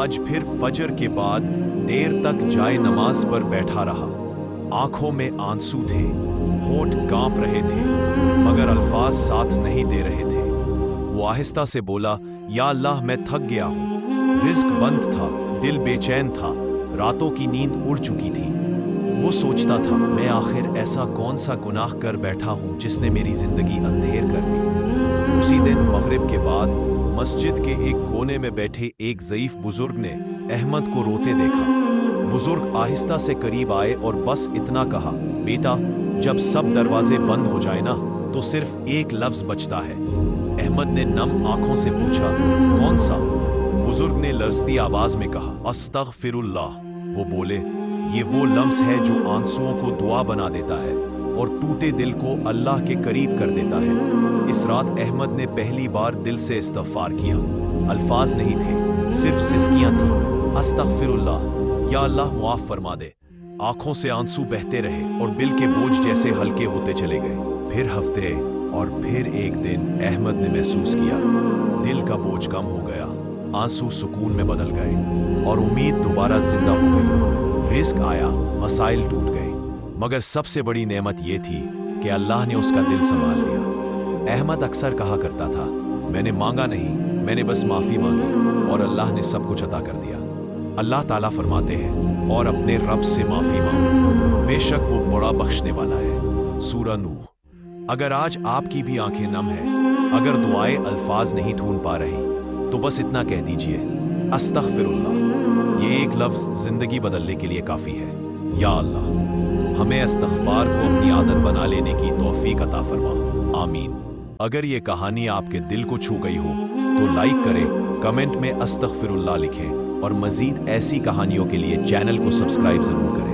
آج پھر فجر کے بعد دیر تک جائے نماز پر بیٹھا رہا۔ آنکھوں میں آنسو تھے، ہونٹ کانپ رہے تھے، مگر الفاظ ساتھ نہیں دے رہے تھے۔ وہ آہستہ سے بولا، یا اللہ میں تھک گیا ہوں۔ رزق بند تھا، دل بے چین تھا، راتوں کی نیند اڑ چکی تھی۔ وہ سوچتا تھا، میں آخر ایسا کون سا گناہ کر بیٹھا ہوں جس نے میری زندگی اندھیر کر دی۔ اسی دن مغرب کے بعد مسجد کے ایک کونے میں بیٹھے ایک ضعیف بزرگ نے احمد کو روتے دیکھا۔ بزرگ آہستہ سے قریب آئے اور بس اتنا کہا، بیٹا جب سب دروازے بند ہو جائے نا تو صرف ایک لفظ بچتا ہے۔ احمد نے نم آنکھوں سے پوچھا، کون سا؟ بزرگ نے لرزتی آواز میں کہا، استغفر اللہ۔ وہ بولے، یہ وہ لمس ہے جو آنسوؤں کو دعا بنا دیتا ہے اور ٹوٹے دل کو اللہ کے قریب کر دیتا ہے۔ اس رات احمد نے پہلی بار دل سے استغفار کیا۔ الفاظ نہیں تھے، صرف سسکیاں تھیں۔ استغفر اللہ، یا اللہ معاف فرما دے۔ آنکھوں سے آنسو بہتے رہے اور دل کے بوجھ جیسے ہلکے ہوتے چلے گئے۔ پھر ہفتے اور پھر ایک دن احمد نے محسوس کیا، دل کا بوجھ کم ہو گیا، آنسو سکون میں بدل گئے اور امید دوبارہ زندہ ہو گئی۔ رزق آیا، مسائل ٹوٹ گئے، مگر سب سے بڑی نعمت یہ تھی کہ اللہ نے اس کا دل سنبھال لیا۔ احمد اکثر کہا کرتا تھا، میں نے مانگا نہیں، میں نے بس معافی مانگی اور اللہ نے سب کچھ عطا کر دیا۔ اللہ تعالیٰ فرماتے ہیں، اور اپنے رب سے معافی مانگو، بے شک وہ بڑا بخشنے والا ہے۔ سورہ نوح۔ اگر آج آپ کی بھی آنکھیں نم ہیں، اگر دعائیں الفاظ نہیں ڈھونڈ پا رہی، تو بس اتنا کہہ دیجئے، استغفر اللہ۔ یہ ایک لفظ زندگی بدلنے کے لیے کافی ہے۔ یا اللہ، ہمیں استغفار کو اپنی عادت بنا لینے کی توفیق عطا فرما، آمین۔ اگر یہ کہانی آپ کے دل کو چھو گئی ہو تو لائک کریں، کمنٹ میں استغفر اللہ لکھیں اور مزید ایسی کہانیوں کے لیے چینل کو سبسکرائب ضرور کریں۔